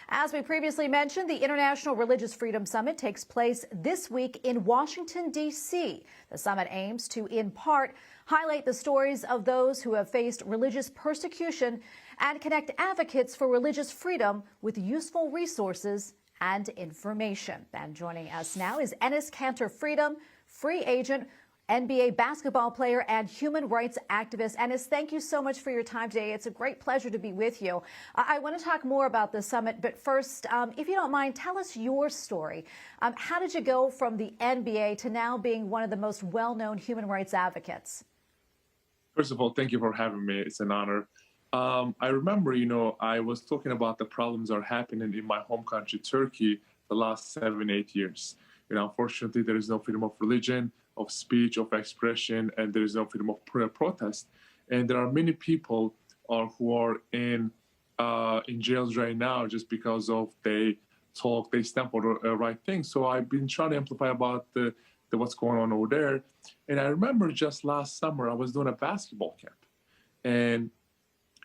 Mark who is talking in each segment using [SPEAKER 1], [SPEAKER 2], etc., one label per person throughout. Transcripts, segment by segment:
[SPEAKER 1] As we previously mentioned, the International Religious Freedom Summit takes place this week in Washington, D.C. The summit aims to, in part, highlight the stories of those who have faced religious persecution and connect advocates for religious freedom with useful resources and information. And joining us now is Enes Kanter Freedom, free agent, NBA basketball player and human rights activist. Enes, thank you so much for your time today. It's a great pleasure to be with you. I want to talk more about the summit, but first, if you don't mind, tell us your story. How did you go from the NBA to now being one of the most well-known human rights advocates?
[SPEAKER 2] First of all, thank you for having me. It's an honor. I remember, I was talking about the problems that are happening in my home country, Turkey, the last 7-8 years. Unfortunately, there is no freedom of religion, of speech, of expression, and there is no freedom of protest. And there are many people who are in jails right now just because of they stand for the right thing. So I've been trying to amplify about the what's going on over there. And I remember just last summer, I was doing a basketball camp. And,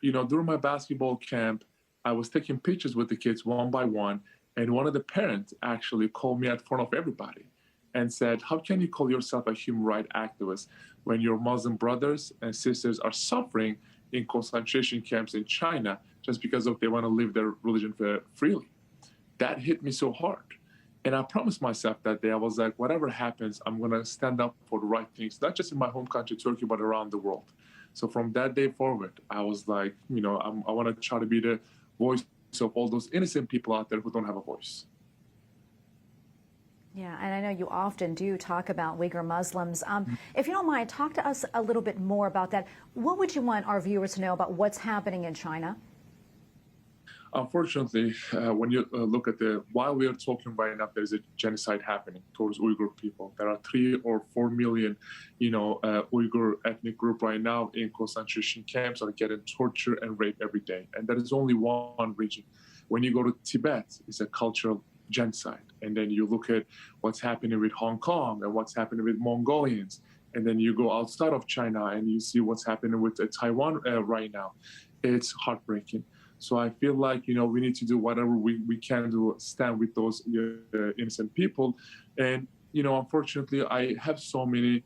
[SPEAKER 2] during my basketball camp, I was taking pictures with the kids one by one. And one of the parents actually called me out front of everybody and said, how can you call yourself a human rights activist when your Muslim brothers and sisters are suffering in concentration camps in China just because they want to live their religion freely? That hit me so hard. And I promised myself that day, I was like, whatever happens, I'm going to stand up for the right things, not just in my home country, Turkey, but around the world. So from that day forward, I was like, I want to try to be the voice of all those innocent people out there who don't have a voice.
[SPEAKER 1] Yeah, and I know you often do talk about Uyghur Muslims. If you don't mind, talk to us a little bit more about that. What would you want our viewers to know about what's happening in China?
[SPEAKER 2] Unfortunately, when you look at while we are talking right now, there's a genocide happening towards Uyghur people. There are 3 or 4 million, Uyghur ethnic group right now in concentration camps are getting tortured and raped every day. And that is only one region. When you go to Tibet, it's a cultural genocide. And then you look at what's happening with Hong Kong and what's happening with Mongolians. And then you go outside of China and you see what's happening with Taiwan right now. It's heartbreaking. So I feel like, we need to do whatever we can to stand with those innocent people. And, unfortunately, I have so many,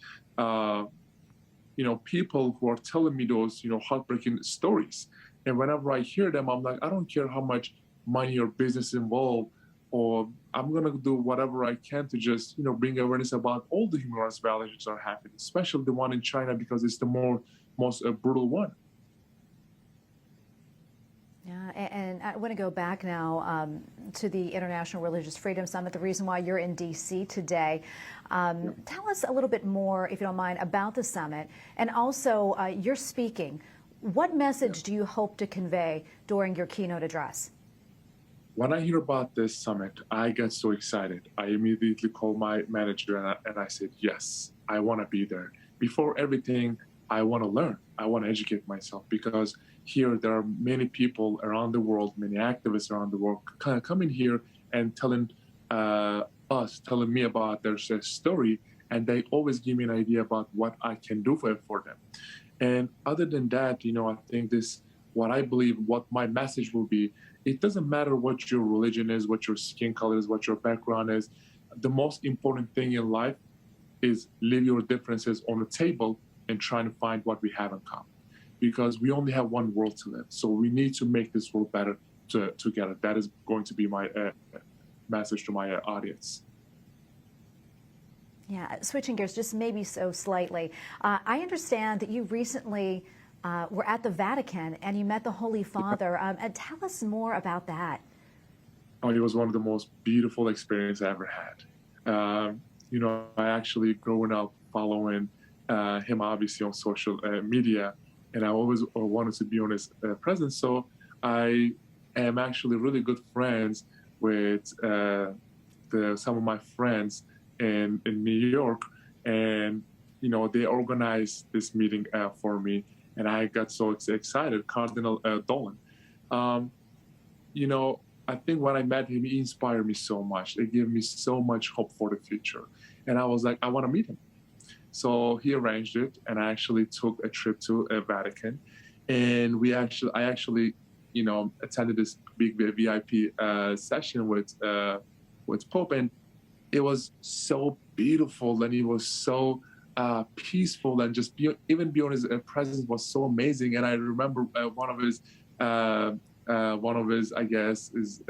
[SPEAKER 2] people who are telling me those, heartbreaking stories. And whenever I hear them, I'm like, I don't care how much money or business involved, or I'm going to do whatever I can to just, bring awareness about all the human rights violations that are happening, especially the one in China, because it's the most brutal one.
[SPEAKER 1] Yeah, and I want to go back now to the International Religious Freedom Summit, the reason why you're in D.C. today. Tell us a little bit more, if you don't mind, about the summit, and also you're speaking. What message do you hope to convey during your keynote address?
[SPEAKER 2] When I hear about this summit, I get so excited. I immediately called my manager and I said, yes, I want to be there. Before everything, I want to learn. I want to educate myself, because here there are many people around the world, many activists around the world coming here and telling me about their story, and they always give me an idea about what I can do for them. And other than that, I think what I believe, what my message will be, it doesn't matter what your religion is, what your skin color is, what your background is. The most important thing in life is leave your differences on the table and trying to find what we have in common. Because we only have one world to live. So we need to make this world better together. That is going to be my message to my audience.
[SPEAKER 1] Yeah, switching gears just maybe so slightly. I understand that you recently were at the Vatican and you met the Holy Father. Tell us more about that.
[SPEAKER 2] Oh, it was one of the most beautiful experiences I ever had. I actually growing up following him obviously on social media, and I always wanted to be on his presence. So I am actually really good friends with some of my friends in New York, and they organized this meeting for me, and I got so excited. Cardinal Dolan, I think when I met him, he inspired me so much. It gave me so much hope for the future, and I was like, I want to meet him. So he arranged it, and I actually took a trip to Vatican, and I actually attended this big VIP session with Pope, and it was so beautiful, and it was so peaceful, and just even beyond his presence was so amazing. And I remember one of his, I guess, his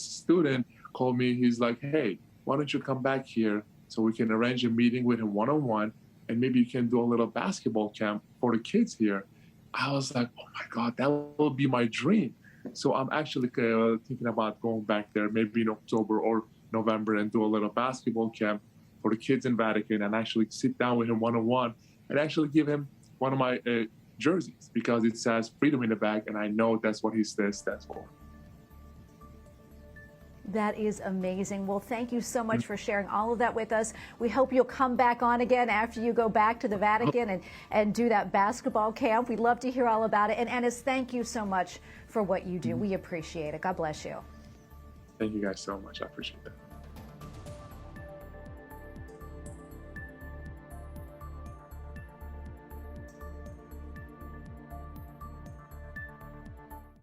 [SPEAKER 2] student called me. He's like, "Hey, why don't you come back here so we can arrange a meeting with him one-on-one, and maybe you can do a little basketball camp for the kids here." I was like, "Oh my God, that will be my dream." So I'm actually thinking about going back there maybe in October or November and do a little basketball camp for the kids in Vatican, and actually sit down with him one-on-one and actually give him one of my jerseys, because it says freedom in the back, and I know that's what he stands for.
[SPEAKER 1] That is amazing. Well, thank you so much for sharing all of that with us. We hope you'll come back on again after you go back to the Vatican and do that basketball camp. We'd love to hear all about it. And Enes, thank you so much for what you do. We appreciate it. God bless you.
[SPEAKER 2] Thank you guys so much. I appreciate that.